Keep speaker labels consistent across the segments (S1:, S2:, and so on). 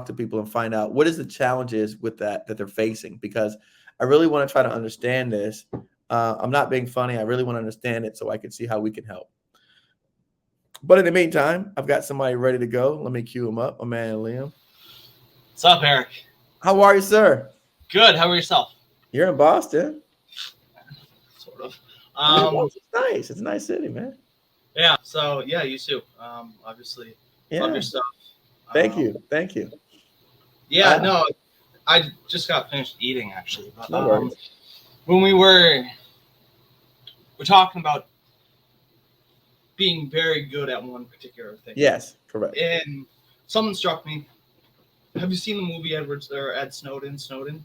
S1: to people and find out what is the challenges with that they're facing, because I really want to try to understand this. I'm not being funny. I really want to understand it so I can see how we can help. But in the meantime, I've got somebody ready to go. Let me cue him up. My man Liam.
S2: What's up, Eric?
S1: How are you, sir?
S2: Good. How are yourself?
S1: You're in Boston.
S2: Sort of.
S1: It's nice. It's a nice city, man.
S2: Yeah. So yeah, you too. Obviously, love your stuff.
S1: Thank you. Thank you.
S2: Yeah. No, I just got finished eating actually. But
S1: no worries.
S2: when we're talking about being very good at one particular thing.
S1: Yes, correct.
S2: And someone struck me. Have you seen the movie Ed Snowden?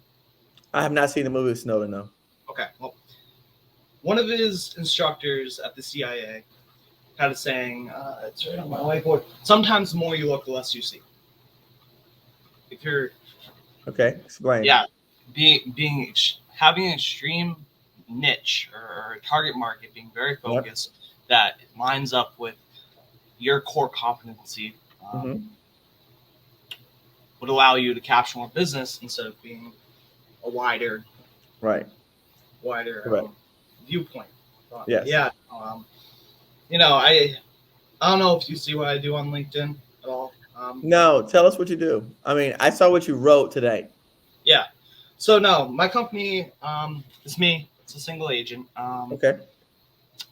S1: I have not seen the movie Snowden, no.
S2: Okay. Well, one of his instructors at the CIA had a saying, it's right on my whiteboard, sometimes the more you look, the less you see. If you're...
S1: Okay, explain.
S2: Yeah. Having an extreme niche or target market, being very focused, that lines up with your core competency, would allow you to capture more business instead of being a wider viewpoint.
S1: Yes.
S2: Yeah. I don't know if you see what I do on LinkedIn at all.
S1: No, tell us what you do. I mean, I saw what you wrote today.
S2: Yeah. So no, my company is me. It's a single agent.
S1: Okay.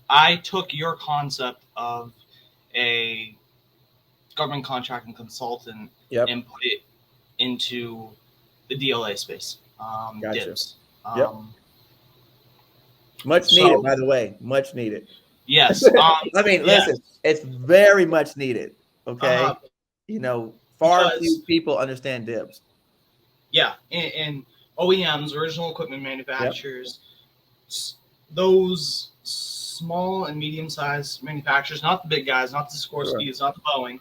S2: I took your concept of a government contracting consultant and put it into the DLA space.
S1: Gotcha.
S2: DIBS.
S1: Much needed, by the way. Much needed.
S2: Yes.
S1: I mean, listen, it's very much needed. Okay. Far few people understand DIBS.
S2: Yeah. And OEMs, original equipment manufacturers, those small and medium-sized manufacturers, not the big guys, not the Sikorsky's, not the Boeing.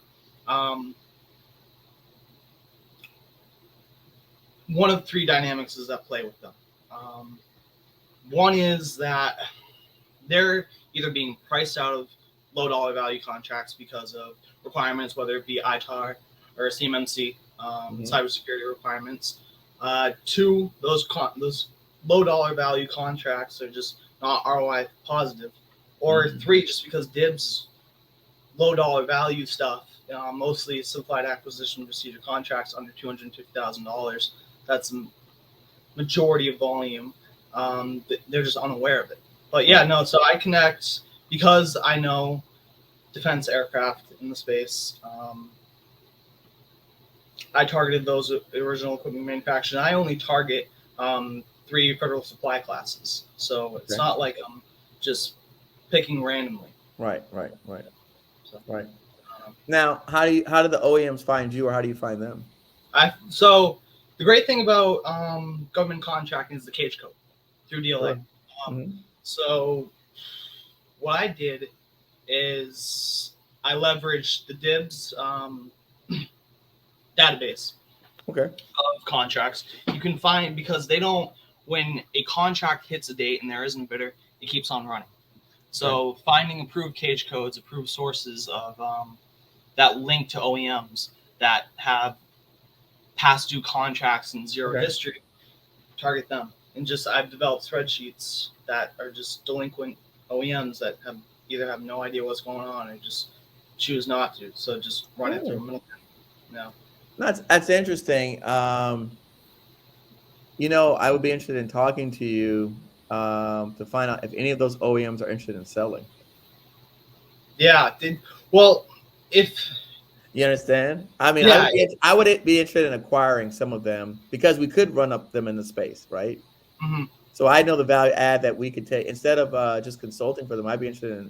S2: One of three dynamics is that play with them. One is that they're either being priced out of low dollar value contracts because of requirements, whether it be ITAR or CMMC, cybersecurity requirements. Two, those low dollar value contracts are just not ROI positive. Or three, just because DIBS low dollar value stuff, mostly simplified acquisition procedure contracts under $250,000. That's the majority of volume. They're just unaware of it. But yeah, no, so I connect because I know defense aircraft in the space. I targeted those original equipment manufacturers. I only target 3 federal supply classes. So it's not like I'm just picking randomly.
S1: Right. Now, how do the OEMs find you, or how do you find them?
S2: So the great thing about government contracting is the cage code through DLA. So what I did is I leveraged the DIBS database of contracts. You can find, because they don't, when a contract hits a date and there isn't a bidder, it keeps on running. So finding approved cage codes, approved sources of that link to OEMs that have past due contracts and zero history, target them. And I've developed spreadsheets that are just delinquent OEMs that either have no idea what's going on or just choose not to. So just run it through a middleman. No.
S1: That's interesting. I would be interested in talking to you to find out if any of those OEMs are interested in selling.
S2: Yeah. Well, if
S1: you understand, I mean, I would be interested in acquiring some of them because we could run up them in the space, right? So I know the value add that we could take instead of just consulting for them. I'd be interested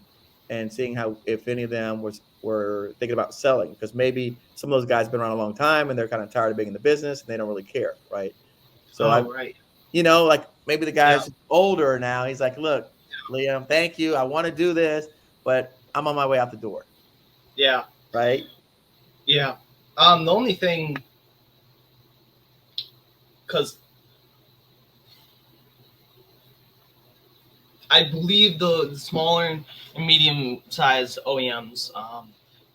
S1: in seeing if any of them were thinking about selling, because maybe some of those guys have been around a long time and they're kind of tired of being in the business and they don't really care, right? So like maybe the guy's older now. He's like, look, Liam, thank you. I want to do this, but I'm on my way out the door.
S2: Yeah.
S1: Right.
S2: Yeah. The only thing, because I believe the smaller and medium-sized OEMs,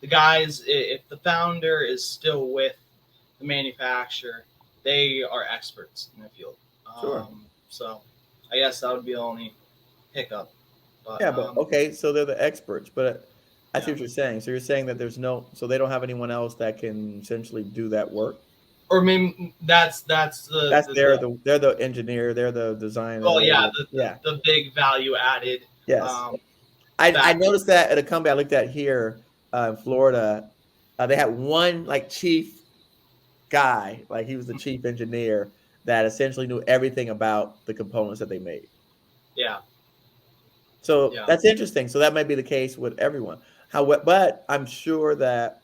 S2: the guys, if the founder is still with the the manufacturer, they are experts in the field.
S1: Sure.
S2: So I guess that would be the only hiccup. But
S1: Yeah, but okay, so they're the experts, but I see
S2: yeah.
S1: what you're saying. So you're saying that so they don't have anyone else that can essentially do that work.
S2: Or maybe that's
S1: That's they're the engineer, they're the
S2: well,
S1: designer,
S2: yeah,
S1: yeah,
S2: the big value added
S1: yes.
S2: um,
S1: I
S2: factor.
S1: noticed that at a company I looked at here in Florida, they had one like chief guy, like he was the chief engineer that essentially knew everything about the components that they made.
S2: Yeah,
S1: So
S2: yeah,
S1: that's interesting. So that might be the case with everyone. But I'm sure that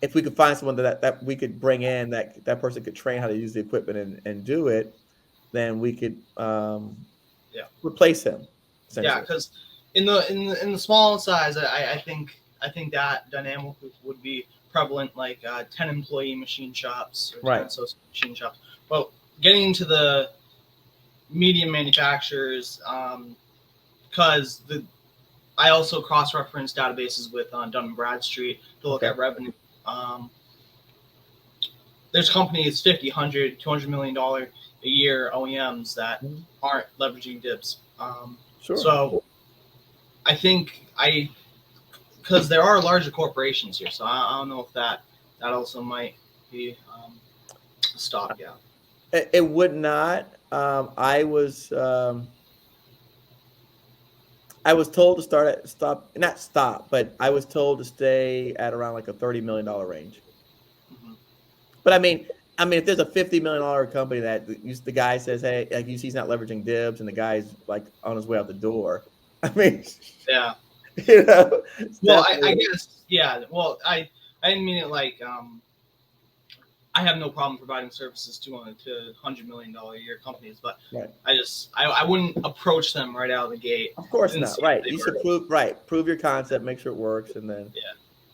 S1: if we could find someone that we could bring in that person could train how to use the equipment and do it, then we could
S2: yeah,
S1: replace him
S2: yeah.
S1: essentially.
S2: Because in the small size, I think that dynamic would be prevalent, like 10 employee machine shops or 10
S1: Right.
S2: associate machine shops. But getting into the medium manufacturers, because the I also cross-reference databases with Dun& Bradstreet to look
S1: Okay.
S2: at revenue. Um, there's companies 50, 100, $200 million a year OEMs that aren't leveraging DIBs.
S1: Sure.
S2: So I think because there are larger corporations here, so I don't know if that also might be a stopgap.
S1: It would not. I was told to not stop, but I was told to stay at around like a $30 million range.
S2: Mm-hmm.
S1: But if there's a $50 million company that the guy says, hey, like you see, he's not leveraging dibs, and the guy's like on his way out the door. I mean,
S2: Yeah.
S1: it's
S2: Well,
S1: definitely
S2: I guess, yeah. Well, I didn't mean it like I have no problem providing services to $100 million a year companies, but
S1: right.
S2: I wouldn't approach them right out of the gate
S1: Of course
S2: and
S1: not.
S2: see if
S1: Right.
S2: they
S1: You
S2: were.
S1: should prove your concept, make sure it works, and then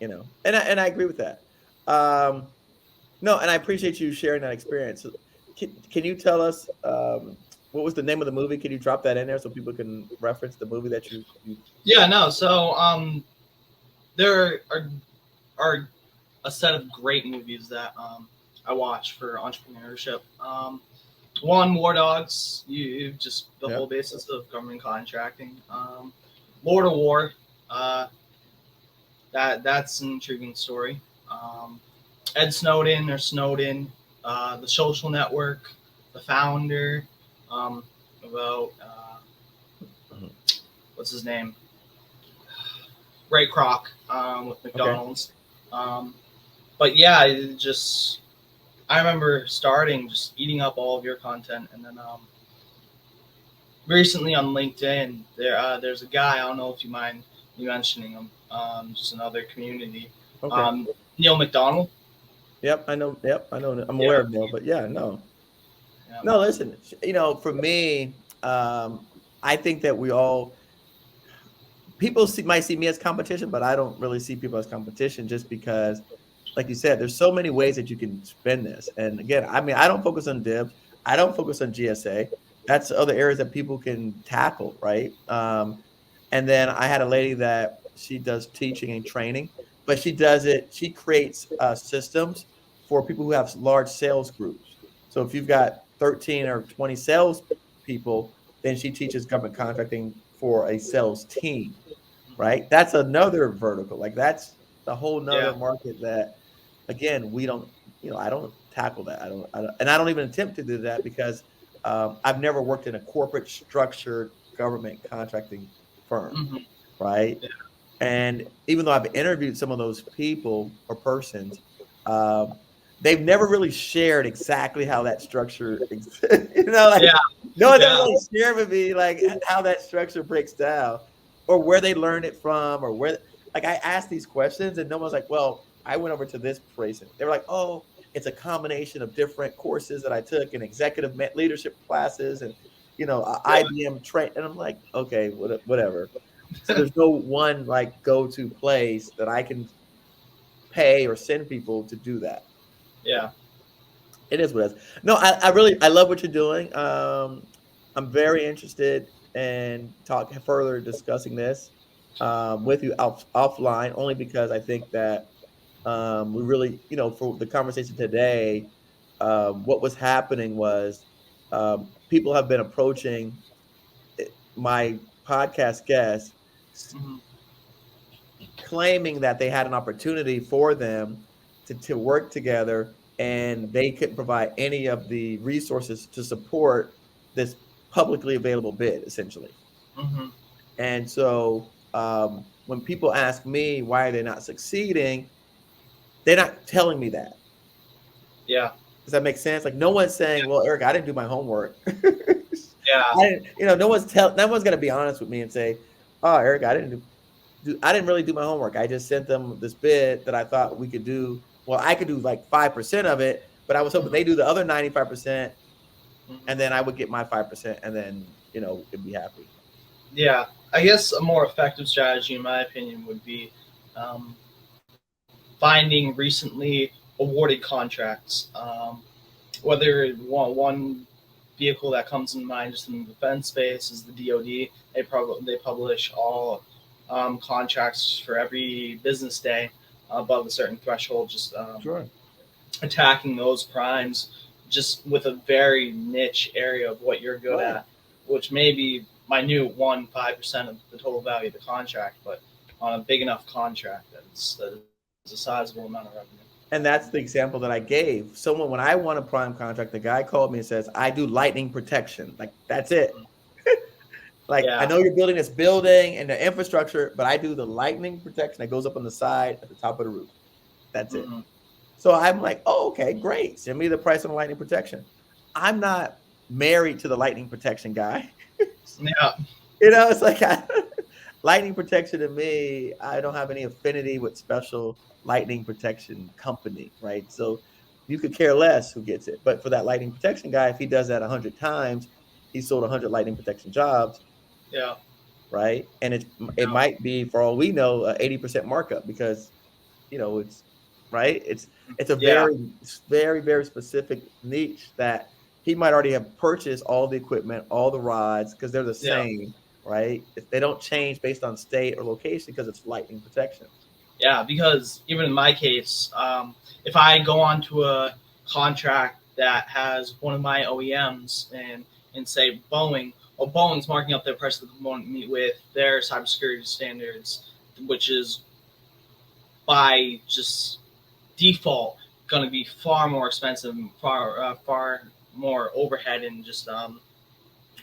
S2: Yeah.
S1: and I agree with that. No, and I appreciate you sharing that experience. So, can you tell us what was the name of the movie? Can you drop that in there so people can reference the movie that you
S2: Yeah. No. So there are a set of great movies that I watch for entrepreneurship. One, War Dogs. You just the
S1: yeah.
S2: whole basis of government contracting. Lord of War. Uh, that's an intriguing story. Um, Ed Snowden or Snowden, The Social Network, The Founder, about
S1: Mhm.
S2: what's his name, Ray Kroc with
S1: Okay.
S2: McDonald's. But yeah, it just I remember starting just eating up all of your content, and then recently on LinkedIn, there's a guy, I don't know if you mind me mentioning him, just another community,
S1: Okay.
S2: Neil McDonald.
S1: Yep, I know. Yep, I know. I'm
S2: Yeah,
S1: aware of Neil, but yeah, no.
S2: yeah,
S1: No, listen, for me, I think that we all might see me as competition, but I don't really see people as competition just because, like you said, there's so many ways that you can spend this. And again, I don't focus on dibs. I don't focus on GSA. That's other areas that people can tackle, right? And then I had a lady that she does teaching and training, but she creates systems for people who have large sales groups. So if you've got 13 or 20 sales people, then she teaches government contracting for a sales team, right? That's another vertical. Like that's the whole nother
S2: yeah,
S1: market that, again, we don't, I don't tackle that. And I don't even attempt to do that because I've never worked in a corporate structured government contracting firm,
S2: mm-hmm.
S1: right?
S2: Yeah,
S1: And even though I've interviewed some of those people or persons, um, they've never really shared exactly how that structure exists. Like
S2: yeah,
S1: no one ever
S2: yeah,
S1: really shared with me like how that structure breaks down or where they learned it from or where. Like I asked these questions and no one's like, well, I went over to this place and they were like, oh, it's a combination of different courses that I took and executive leadership classes and IBM train. And I'm like, okay, whatever. So there's no one like go-to place that I can pay or send people to do that.
S2: yeah.
S1: It is what it is. No, I love what you're doing. I'm very interested in further discussing this with you offline, only because I think that We really, for the conversation today, what was happening was people have been approaching my podcast guests
S2: Mm-hmm.
S1: claiming that they had an opportunity for them to work together and they couldn't provide any of the resources to support this publicly available bid, essentially.
S2: Mm-hmm.
S1: And so when people ask me why are they not succeeding, they're not telling me that.
S2: Yeah.
S1: Does that make sense? Like no one's saying, "Well, Eric, I didn't do my homework."
S2: Yeah.
S1: I didn't, no one's gonna be honest with me and say, "Oh, Eric, I didn't really do my homework. I just sent them this bid that I thought we could do. Well, I could do like 5% of it, but I was hoping
S2: Mm-hmm.
S1: they do the other 95%,
S2: Mm-hmm.
S1: and then I would get my 5%, and then it'd be happy."
S2: Yeah. I guess a more effective strategy, in my opinion, would be um, finding recently awarded contracts. Whether one vehicle that comes in mind just in the defense space is the DoD. They publish all contracts for every business day above a certain threshold. Just
S1: Sure.
S2: attacking those primes, just with a very niche area of what you're good
S1: Right.
S2: at, which may be minute 1-5% of the total value of the contract, but on a big enough contract that is a sizable amount of revenue.
S1: And that's the example that I gave. Someone, when I won a prime contract, the guy called me and says, "I do lightning protection." Like that's it. Like I
S2: Yeah.
S1: know you're building this building and the infrastructure, but I do the lightning protection that goes up on the side at the top of the roof. That's it.
S2: Mm-hmm.
S1: So I'm like, oh, okay, great. Send me the price on the lightning protection. I'm not married to the lightning protection guy.
S2: Yeah.
S1: It's like lightning protection to me, I don't have any affinity with special lightning protection company, right? So you could care less who gets it. But for that lightning protection guy, if he does that 100 times, he sold 100 lightning protection jobs,
S2: Yeah.
S1: right? And it
S2: Yeah.
S1: might be, for all we know, a 80% markup because it's right. It's a
S2: Yeah.
S1: very, very, very specific niche that he might already have purchased all the equipment, all the rods, because they're the
S2: Yeah.
S1: same, right? They don't change based on state or location because it's lightning protection.
S2: Yeah, because even in my case, if I go onto a contract that has one of my OEMs and say Boeing, well, Boeing's marking up their price of the component to meet with their cybersecurity standards, which is by just default going to be far more expensive, far more overhead and just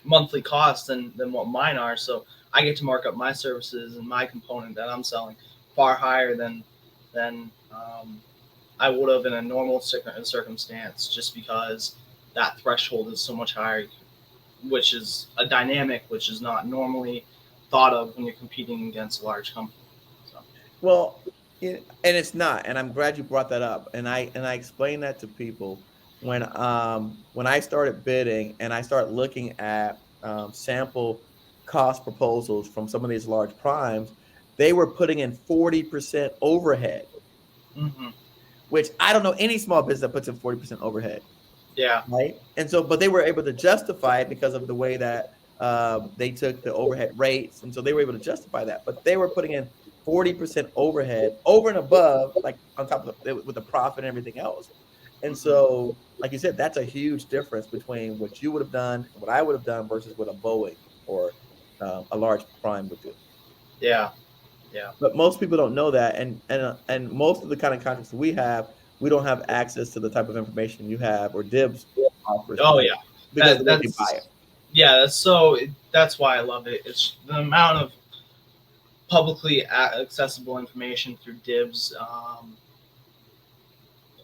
S2: monthly costs than what mine are. So I get to mark up my services and my component that I'm selling far higher than I would have in a normal circumstance, just because that threshold is so much higher, which is a dynamic which is not normally thought of when you're competing against a large company. So,
S1: Well, and it's not, and I'm glad you brought that up. And I explain that to people when I started bidding and I start looking at sample cost proposals from some of these large primes, they were putting in 40% overhead,
S2: mm-hmm.
S1: which I don't know any small business that puts in 40% overhead,
S2: Yeah.
S1: right? And so, but they were able to justify it because of the way that they took the overhead rates, and so they were able to justify that. But they were putting in 40% overhead over and above, like on top of with the profit and everything else. And
S2: Mm-hmm.
S1: so, like you said, that's a huge difference between what you would have done and what I would have done versus what a Boeing or a large prime would do.
S2: Yeah. Yeah.
S1: But most people don't know that, and most of the kind of contracts that we don't have access to the type of information you have or Dibs offers
S2: Oh yeah.
S1: because of the way they buy
S2: That's
S1: it.
S2: yeah. That's why I love it. It's the amount of publicly accessible information through Dibs,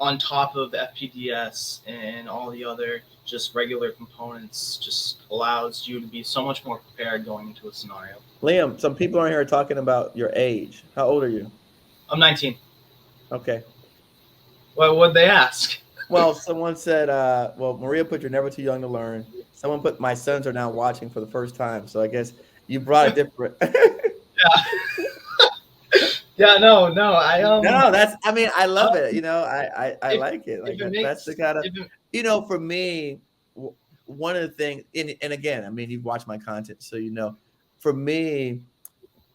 S2: on top of FPDS and all the other just regular components, just allows you to be so much more prepared going into a scenario.
S1: Liam, some people on here are talking about your age. How old are you?
S2: I'm 19.
S1: Okay.
S2: Well, what'd they ask?
S1: Well, someone said, well, Maria put you're never too young to learn. Someone put my sons are now watching for the first time. So I guess you brought a different.
S2: Yeah. Yeah, no,
S1: No, I mean, I love it.
S2: um,
S1: I
S2: if
S1: like it. Like
S2: it
S1: that's the
S2: makes
S1: kind of,
S2: if it,
S1: for me, one of the things, and again, I mean, you've watched my content, so for me,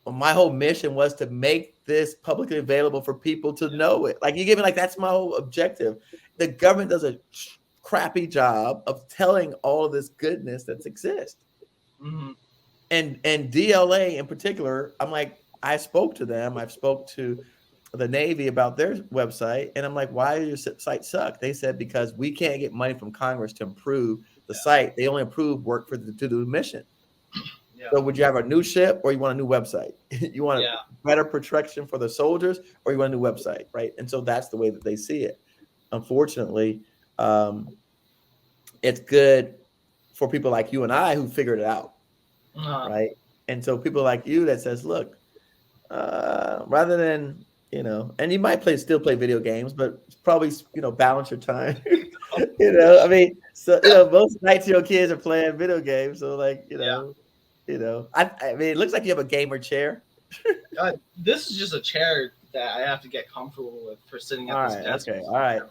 S1: my whole mission was to make this publicly available for people to know it. Like, you get me? Like, that's my whole objective. The government does a crappy job of telling all of this goodness that exists.
S2: Mm-hmm.
S1: And DLA in particular, I'm like, I spoke to them. I've spoke to the Navy about their website, and I'm like, why does your site suck? They said, because we can't get money from Congress to improve the site. They only approve work for to do the mission.
S2: Yeah.
S1: So would you have a new ship, or you want a new website? You want a better protection for the soldiers, or you want a new website, right? And so that's the way that they see it. Unfortunately, it's good for people like you and I who figured it out, right? And so people like you that says, look, rather than, and you might still play video games, but probably, balance your time. I mean, so, most 19-year-old kids are playing video games. So, like, I mean, it looks like you have a gamer chair.
S2: This is just a chair that I have to get comfortable with for sitting at this desk.
S1: Okay. All right.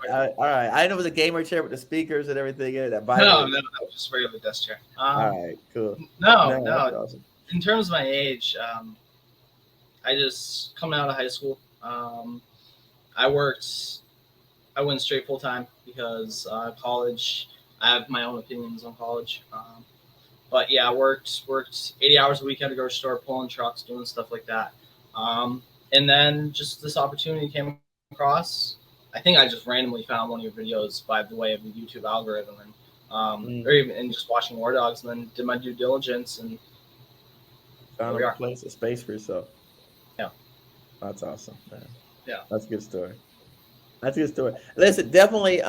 S1: I know it was a gamer chair with the speakers and everything in it. That
S2: no, that was just a regular desk chair.
S1: All right, cool.
S2: No.
S1: Awesome.
S2: In terms of my age, I just coming out of high school. I went straight full time because college. I have my own opinions on college. But yeah, I worked 80 hours a week at a grocery store, pulling trucks, doing stuff like that. And then just this opportunity came across. I think I just randomly found one of your videos by the way of the YouTube algorithm, and just watching War Dogs, and then did my due diligence and
S1: found a place, a space for yourself.
S2: Yeah,
S1: that's awesome, man.
S2: Yeah,
S1: that's a good story. That's a good story. Listen, definitely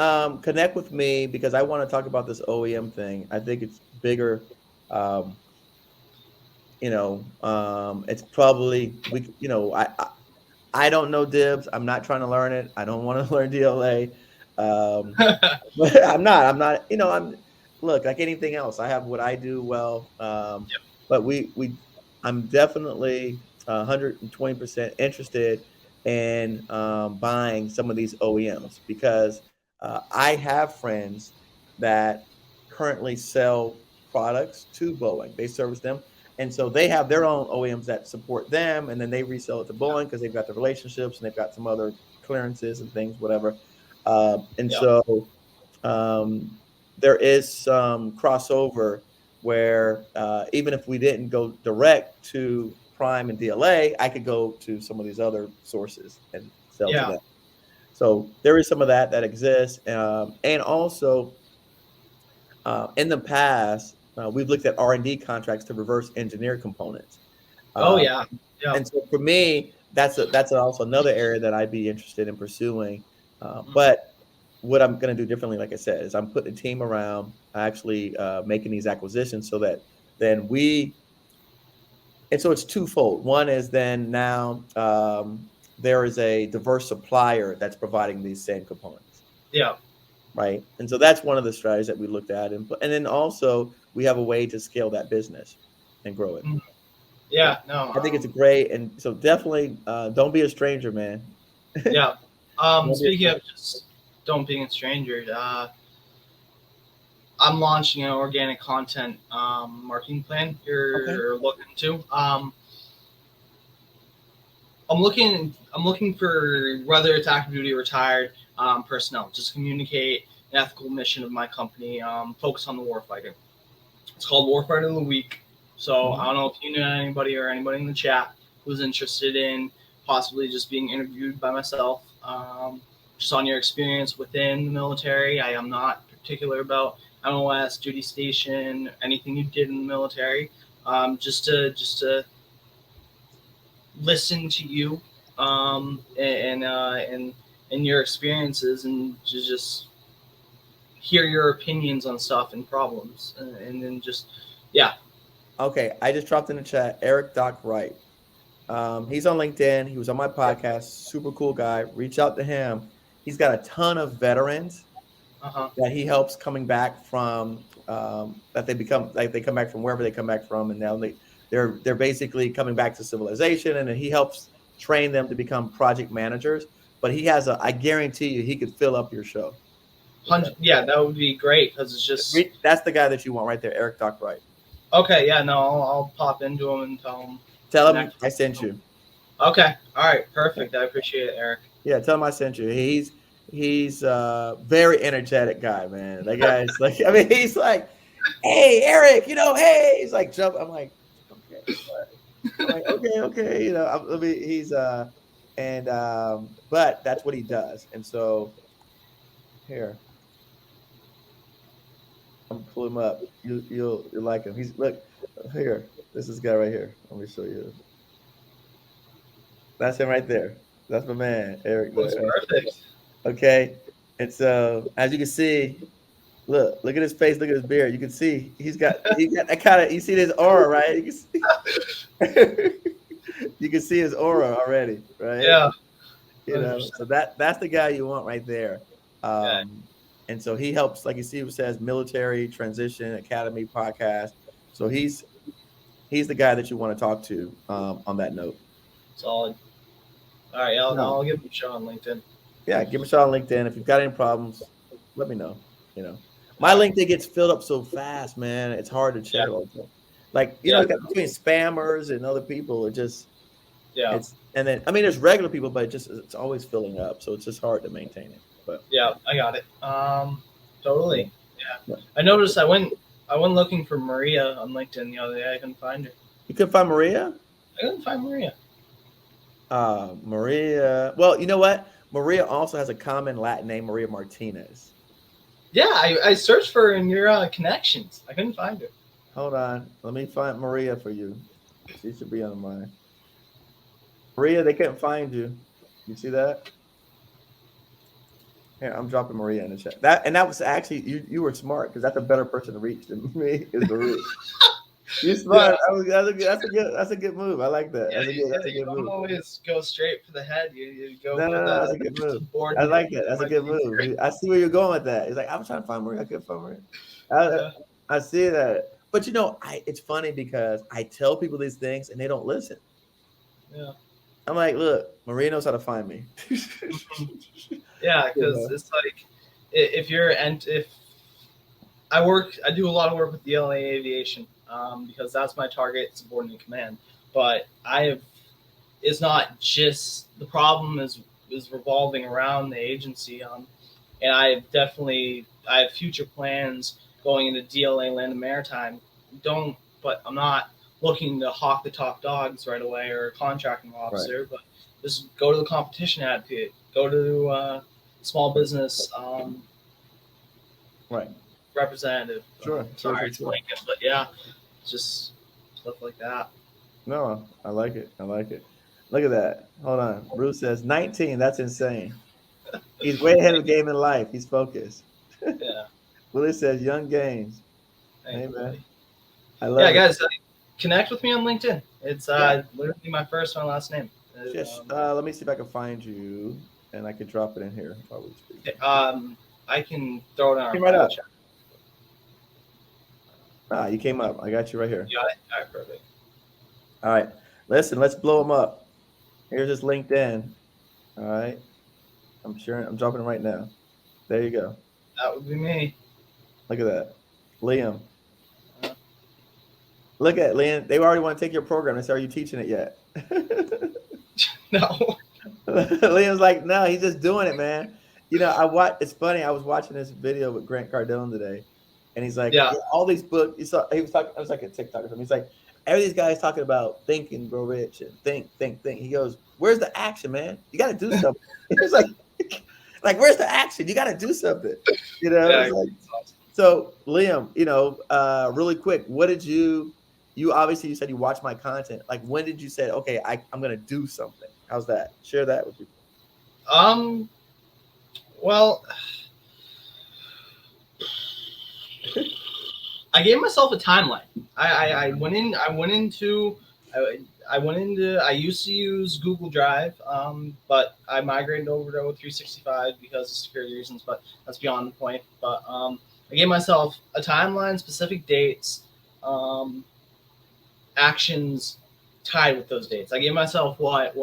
S1: connect with me because I want to talk about this OEM thing. I think it's bigger. It's probably I don't know dibs. I'm not trying to learn it. I don't want to learn DLA. But I'm not, look, like anything else, I have what I do well. But I'm definitely 120% interested in buying some of these OEMs because I have friends that currently sell products to Boeing. They service them. And so they have their own OEMs that support them, and then they resell it to Boeing because they've got the relationships and they've got some other clearances and things, whatever. So there is some crossover where even if we didn't go direct to Prime and DLA, I could go to some of these other sources and sell to them. So there is some of that exists. And also in the past, we've looked at R&D contracts to reverse engineer components. And so for me, that's also another area that I'd be interested in pursuing. But what I'm going to do differently, like I said, is I'm putting a team around actually making these acquisitions so that then and so it's twofold. One is then now there is a diverse supplier that's providing these same components.
S2: Yeah.
S1: Right. And so that's one of the strategies that we looked at. And then also we have a way to scale that business and grow it.
S2: Yeah, no.
S1: I think it's great. And so definitely don't be a stranger, man.
S2: Yeah. Speaking of just don't being a stranger, I'm launching an organic content marketing plan you're looking to. I'm looking for whether it's active duty or retired personnel. Just communicate an ethical mission of my company. Focus on the warfighter. It's called Warfighter of the Week. So I don't know if you know anybody or anybody in the chat who's interested in possibly just being interviewed by myself. Just on your experience within the military. I am not particular about MOS, duty station, anything you did in the military. Just to listen to you and your experiences and to just hear your opinions on stuff and problems and then just
S1: Okay, I just dropped in the chat Eric Doc Wright. He's on LinkedIn. He was on my podcast. Super cool guy. Reach out to him. He's got a ton of veterans that he helps coming back from that they come back from wherever they come back from, and now they're basically coming back to civilization, and then he helps train them to become project managers. But he has I guarantee you, he could fill up your show.
S2: Yeah, that would be great because it's just
S1: that's the guy that you want right there, Eric Doc Wright.
S2: Okay, yeah, no, I'll pop into him and tell him
S1: I sent you.
S2: Okay. All right. Perfect. I appreciate it, Eric.
S1: Yeah, tell him I sent you. He's very energetic guy, man. That guy's like, I mean, he's like, hey, Eric, hey, he's like jump. I'm like, okay, what? I'm like, okay, I mean, he's and but that's what he does. And so here, I'm pull him up. You'll like him. He's look here. This is guy right here. Let me show you. That's him right there. That's my man, Eric.
S2: That was
S1: There.
S2: perfect.
S1: Okay. And so as you can see, look at his face, look at his beard. You can see he got that kind of, you see his aura, right? You can see, you can see his aura already, right?
S2: Yeah.
S1: So that's the guy you want right there.
S2: Yeah.
S1: And so he helps, like you see, it says Military Transition Academy podcast. So he's the guy that you want to talk to on that note.
S2: Solid. All right. I'll
S1: No.
S2: give him a show on LinkedIn.
S1: Yeah, give me a shot on LinkedIn. If you've got any problems, let me know. My
S2: All right.
S1: LinkedIn gets filled up so fast, man. It's hard to check
S2: Yeah.
S1: all the time. Like,
S2: Yeah.
S1: between spammers and other people,
S2: Yeah.
S1: and then, I mean, there's regular people, but it's always filling up. So it's just hard to maintain it. But
S2: Yeah. I got it.
S1: yeah.
S2: Totally. Yeah. I noticed I went looking for Maria on LinkedIn the other day. I couldn't find her.
S1: You can find Maria.
S2: I couldn't find Maria.
S1: Maria. Well, you know what? Maria also has a common Latin name, Maria Martinez.
S2: Yeah, I searched for her in your connections. I couldn't find her.
S1: Hold on. Let me find Maria for you. She should be on mine. Maria, they couldn't find you. You see that? Here, I'm dropping Maria in the chat. That was actually you were smart because that's a better person to reach than me is Maria. You're
S2: Yeah.
S1: smart. That's a good move. I like that.
S2: Yeah,
S1: That's a
S2: you
S1: good
S2: don't
S1: move.
S2: always go straight for the head. You go
S1: No,
S2: for
S1: that's
S2: the
S1: a good move.
S2: board.
S1: I like that. That's a good move. I see where you're going with that. It's like I'm trying to find Maria. I couldn't find Maria. I,
S2: Yeah.
S1: I see that. But it's funny because I tell people these things and they don't listen.
S2: Yeah.
S1: I'm like, look, Maria knows how to find me.
S2: Yeah, because it's like if I do a lot of work with DLA Aviation because that's my target subordinate command. But it's not just the problem is revolving around the agency. And I have future plans going into DLA Land and Maritime. But I'm not looking to hawk the top dogs right away or a contracting officer, but just go to the competition advocate, go to small business
S1: Right.
S2: representative.
S1: Sure.
S2: Sorry, it's blanket, but yeah, just stuff like that.
S1: No, I like it. I like it. Look at that. Hold on. Bruce says 19. That's insane. He's way ahead of the game in life. He's focused.
S2: Yeah.
S1: Willie says young gains.
S2: Thank you,
S1: man.
S2: buddy.
S1: I love
S2: Yeah,
S1: it.
S2: guys, connect with me on LinkedIn. It's
S1: Yeah.
S2: literally my first and last name.
S1: Let me see if I can find you, and I can drop it in here while we speak.
S2: I can throw it in our
S1: Came right up.
S2: chat.
S1: You came up. I got you right here.
S2: You got it? All right, perfect.
S1: All right. Listen, let's blow him up. Here's his LinkedIn. All right. I'm dropping it right now. There you go.
S2: That would be me.
S1: Look at that. Liam. Look at Liam. They already want to take your program. They say, are you teaching it yet?
S2: No.
S1: Liam's like, no, he's just doing it, man. It's funny. I was watching this video with Grant Cardone today, and he's like, yeah, all these books. He was talking. I was like a TikTok or something. He's like, every these guys talking about think and grow rich and think. He goes, where's the action, man? You got to do something. He's like, where's the action? You got to do something.
S2: Yeah,
S1: so Liam, really quick, what did you obviously you said you watched my content. Like, when did you say, okay, I'm gonna do something? How's that? Share that with people.
S2: Well, I gave myself a timeline. I used to use Google Drive, but I migrated over to O365 because of security reasons, but that's beyond the point. But I gave myself a timeline, specific dates, actions tied with those dates. I gave myself what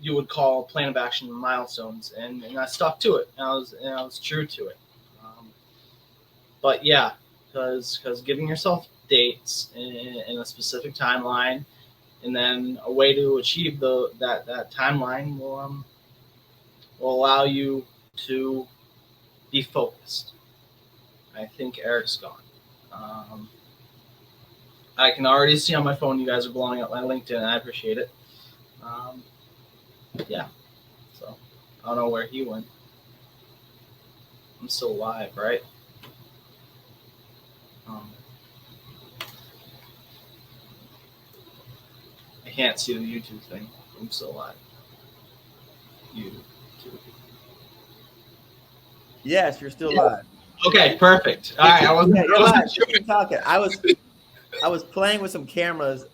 S2: you would call plan of action milestones, and I stuck to it, and I was true to it. But yeah, because giving yourself dates in a specific timeline And then a way to achieve that timeline will allow you to be focused. I think Eric's gone. I can already see on my phone you guys are blowing up my LinkedIn, and I appreciate it. Yeah. So I don't know where he went. I'm still live, right? I can't see the YouTube thing. I'm still live. YouTube.
S1: Yes, you're still live.
S2: Okay, perfect. All right,
S1: you're live. Keep talking. I was playing with some cameras.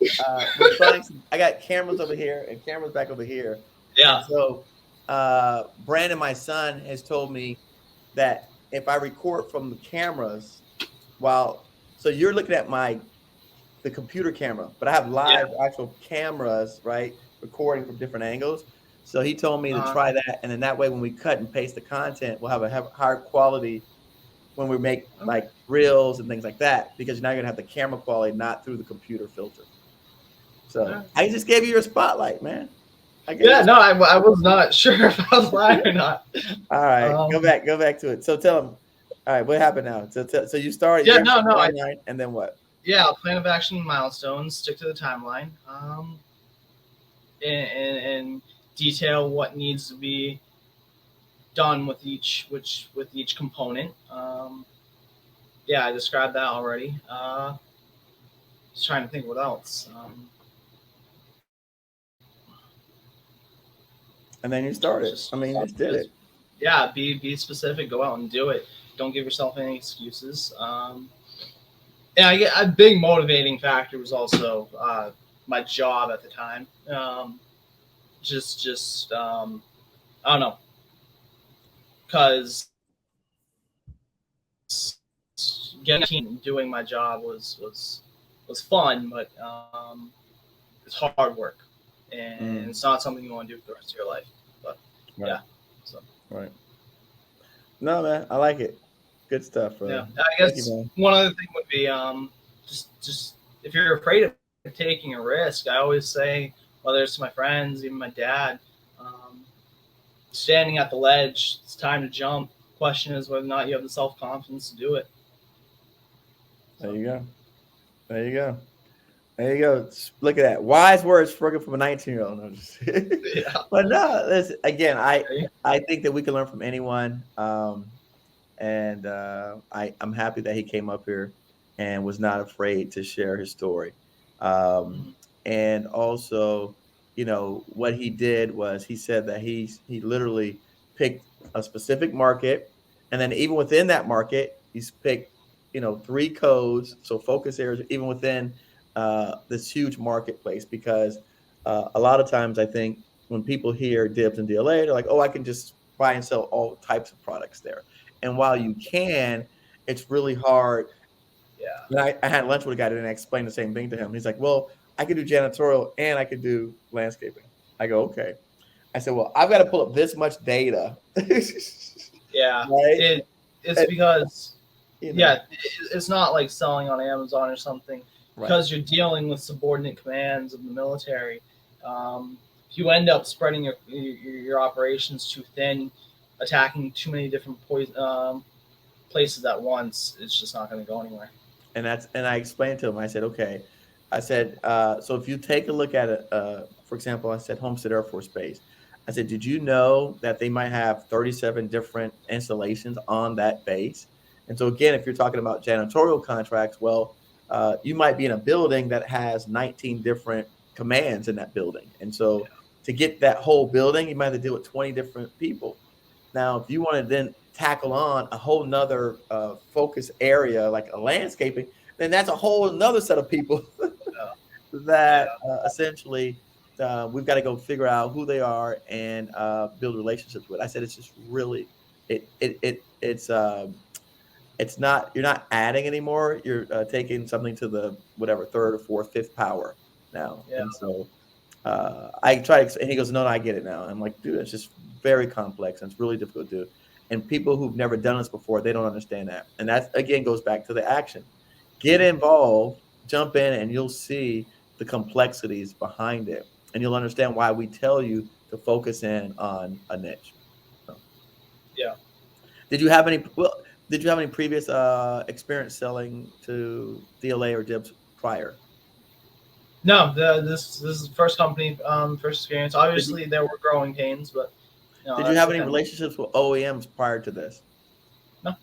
S1: I got cameras over here and cameras back over here.
S2: Yeah.
S1: And so Brandon, my son, has told me that if I record from the cameras, so you're looking at the computer camera, but I have live actual cameras, right, recording from different angles. So he told me to try that, and then that way, when we cut and paste the content, we'll have a higher quality when we make like reels and things like that, because now you're gonna have the camera quality, not through the computer filter. So I just gave you your spotlight, man.
S2: I was not sure if I was live or not.
S1: All right, go back to it. So tell them. All right, what happened now? So you started. And then what?
S2: Yeah, plan of action, milestones, stick to the timeline, and detail what needs to be done with each component. I described that already. Just trying to think what else.
S1: And then you started. Just did it.
S2: Yeah, be specific. Go out and do it. Don't give yourself any excuses. A big motivating factor was also my job at the time. I don't know, because getting doing my job was fun, but it's hard work, and it's not something you want to do for the rest of your life. But
S1: right. No, man, I like it. Good stuff, bro.
S2: Yeah, I guess one other thing would be just if you're afraid of taking a risk, I always say, whether it's to my friends, even my dad, standing at the ledge, it's time to jump. Question is whether or not you have the self-confidence to do it.
S1: There you go. There you go. There you go. Look at that. Wise words spoken from a 19-year-old. No, But no, listen, again, I think that we can learn from anyone. And I'm happy that he came up here and was not afraid to share his story. And also, what he did was he said that he literally picked a specific market, and then even within that market, he's picked 3 codes, so focus areas, even within this huge marketplace. Because a lot of times, I think when people hear Dibs and DLA, they're like, "Oh, I can just buy and sell all types of products there." And while you can, it's really hard.
S2: Yeah.
S1: I had lunch with a guy and I explained the same thing to him. He's like, "Well, I could do janitorial and I could do landscaping." I go, "Okay." I said, "Well, I've got to pull up this much data."
S2: Yeah. Right? It's because it's not like selling on Amazon or something, because you're dealing with subordinate commands of the military. If you end up spreading your operations too thin, attacking too many different places at once, it's just not going to go anywhere.
S1: And I explained to him. I said, "Okay." I said, "So if you take a look at it, for example, I said Homestead Air Force Base. I said, did you know that they might have 37 different installations on that base?" And so again, if you're talking about janitorial contracts, well, you might be in a building that has 19 different commands in that building. And so to get that whole building, you might have to deal with 20 different people. Now, if you want to then tackle on a whole nother focus area like a landscaping, then that's a whole nother set of people that essentially we've got to go figure out who they are and build relationships with. I said it's just really it's not, you're not adding anymore. You're taking something to the whatever third or fourth, fifth power now. And so I try to, and he goes, no, I get it now. I'm like, dude, it's just very complex and it's really difficult to do. And people who've never done this before, they don't understand that. And that again goes back to the action. Get involved, jump in, and you'll see the complexities behind it, and you'll understand why we tell you to focus in on a niche. So,
S2: Yeah.
S1: did you have any? Well, did you have any previous experience selling to DLA or DIBS prior?
S2: No, this is the first company, first experience.
S1: Did you
S2: Obviously, there were growing pains, but
S1: did you
S2: that's
S1: have
S2: the
S1: any
S2: kind.
S1: relationships with OEMs prior to this?
S2: No,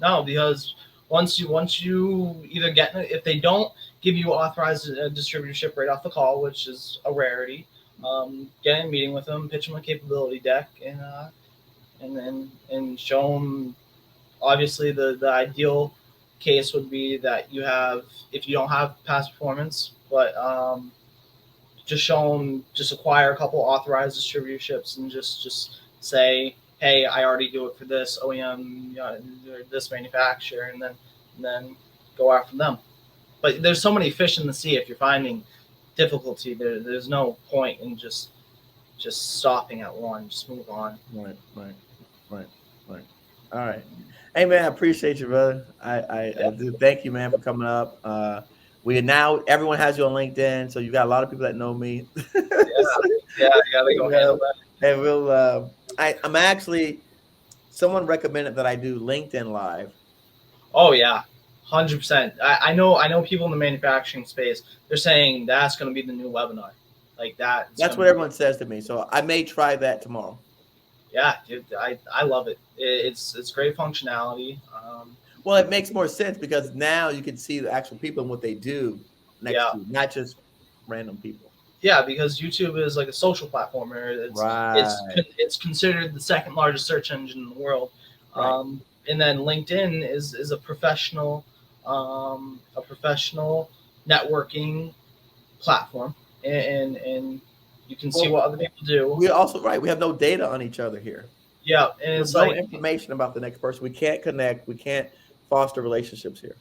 S2: no, because once you either get, if they don't give you authorized distributorship right off the call, which is a rarity, get in a meeting with them, pitch them a capability deck, and then and show them. Obviously, the ideal case would be that you have, if you don't have past performance, but just show them, just acquire a couple authorized distributorships and just say, hey, I already do it for this OEM, or this manufacturer, and then go after them. But there's so many fish in the sea. If you're finding difficulty, there's no point in just stopping at one. Just move on.
S1: Right, right, right, right. All right. Hey man, I appreciate you, brother. I
S2: Yeah,
S1: do thank you, man, for coming up. We now everyone has you on LinkedIn, so you got a lot of people that know me.
S2: yeah, yeah. I gotta go
S1: and,
S2: handle that.
S1: and we'll I'm actually someone recommended that I do LinkedIn live.
S2: Oh yeah, 100%. I know people in the manufacturing space. They're saying that's going to be the new webinar, like that. It's
S1: That's
S2: going
S1: what
S2: to be,
S1: everyone says to me. So I may try that tomorrow.
S2: yeah, dude. I love it. It's great functionality.
S1: Well, it makes more sense because now you can see the actual people and what they do next
S2: Yeah,
S1: to you, not just random people.
S2: yeah, because YouTube is like a social platform.
S1: Right.
S2: It's considered the second largest search engine in the world,
S1: Right.
S2: and then LinkedIn is a professional networking platform, and you can see
S1: Well,
S2: what other people do.
S1: we also right. We have no data on each other here.
S2: Yeah, and
S1: We have
S2: it's
S1: no
S2: like,
S1: information about the next person. We can't connect. We can't foster relationships here.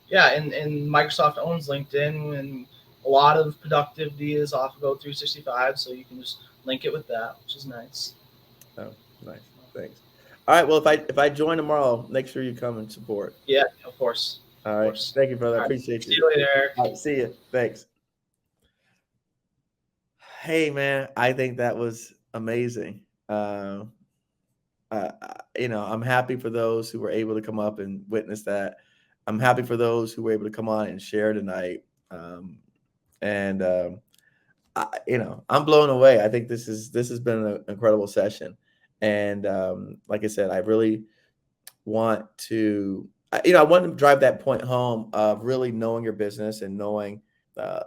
S2: yeah, and Microsoft owns LinkedIn, and a lot of productivity is off of O365, so you can just link it with that, which is nice.
S1: Oh, nice. Thanks. All right. Well, if I join tomorrow, make sure you come and support.
S2: Yeah, of course,
S1: All
S2: of
S1: right.
S2: course.
S1: Thank you, brother. I
S2: All right,
S1: appreciate
S2: see
S1: you.
S2: you later, Eric.
S1: All right. See you. Thanks. Hey, man. I think that was amazing. I'm happy for those who were able to come up and witness that. I'm happy for those who were able to come on and share tonight. And I'm blown away. I think this has been an incredible session, and like I said, I really want to, I want to drive that point home of really knowing your business and knowing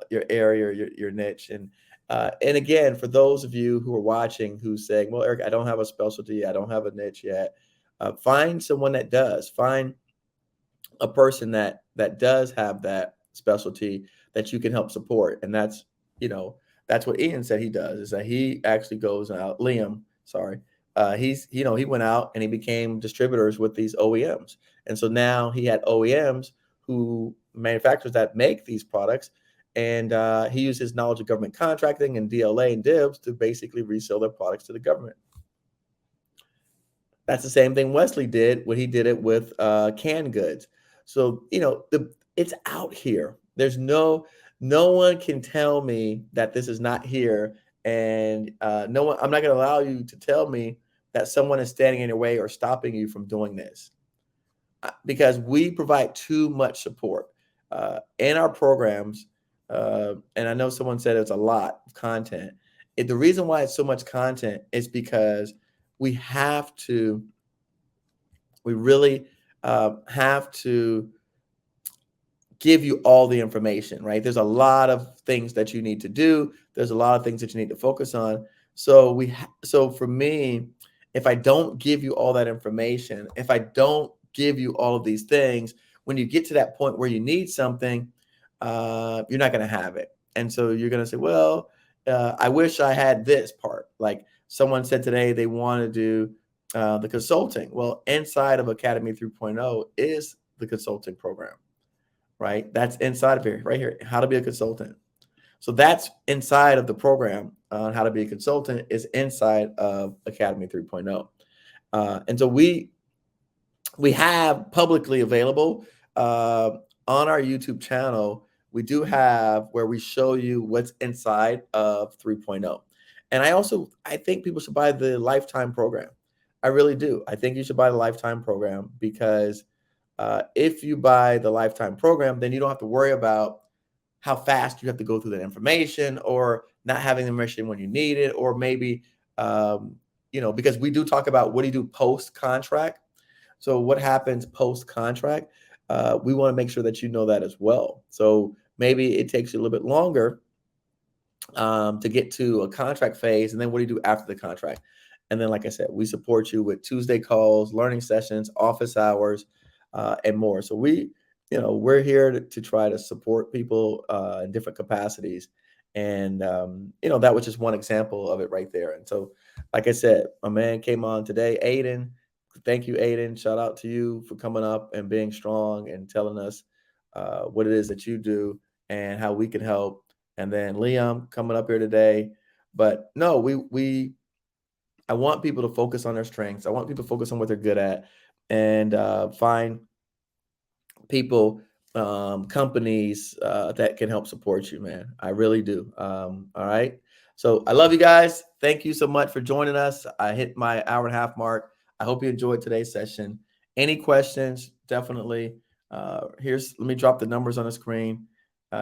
S1: your area, your niche, and again, for those of you who are watching who saying, "Well, Eric, I don't have a specialty, I don't have a niche yet," find someone that does. Find a person that does have that specialty that you can help support, and you know that's what Ian said he does, is that he actually goes out. Liam, sorry, he went out and he became distributors with these OEMs, and so now he had OEMs who manufacturers that make these products, and he used his knowledge of government contracting and DLA and DIBs to basically resell their products to the government. That's the same thing Wesley did when he did it with canned goods. So it's out here. There's no one can tell me that this is not here, and no one. I'm not going to allow you to tell me that someone is standing in your way or stopping you from doing this, because we provide too much support in our programs. And I know someone said it's a lot of content. The reason why it's so much content is because we have to we really have to give you all the information, right? There's a lot of things that you need to do. There's a lot of things that you need to focus on. So for me, if I don't give you all that information, if I don't give you all of these things, when you get to that point where you need something, you're not going to have it. And so you're going to say, well, I wish I had this part. Like someone said today, they want to do the consulting. Well, inside of Academy 3.0 is the consulting program, right? That's inside of here, right here, how to be a consultant. So that's inside of the program on how to be a consultant is inside of Academy 3.0. And so we have publicly available on our YouTube channel we do have where we show you what's inside of 3.0. And I think people should buy the lifetime program. I really do. I think you should buy the lifetime program because if you buy the lifetime program, then you don't have to worry about how fast you have to go through that information or not having the information when you need it, or maybe, because we do talk about what do you do post contract. So what happens post contract? We want to make sure that you know that as well. So maybe it takes you a little bit longer to get to a contract phase, and then what do you do after the contract? And then, like I said, we support you with Tuesday calls, learning sessions, office hours, and more. So we're here to try to support people in different capacities, and that was just one example of it right there. And so, like I said, my man came on today, Aiden. Thank you, Aiden. Shout out to you for coming up and being strong and telling us what it is that you do and how we can help. And then Liam coming up here today. But no, I want people to focus on their strengths. I want people to focus on what they're good at and find people, companies that can help support you, man. I really do. All right. So I love you guys. Thank you so much for joining us. I hit my hour and a half mark. I hope you enjoyed today's session. Any questions? Definitely. Let me drop the numbers on the screen.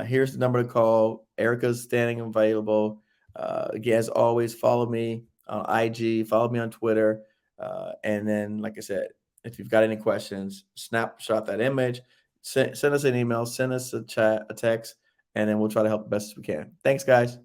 S1: Here's the number to call. Erica's standing available. Again, as always, follow me on IG, follow me on Twitter. And then, like I said, if you've got any questions, snapshot that image, send us an email, send us a text, and then we'll try to help the best as we can. Thanks, guys.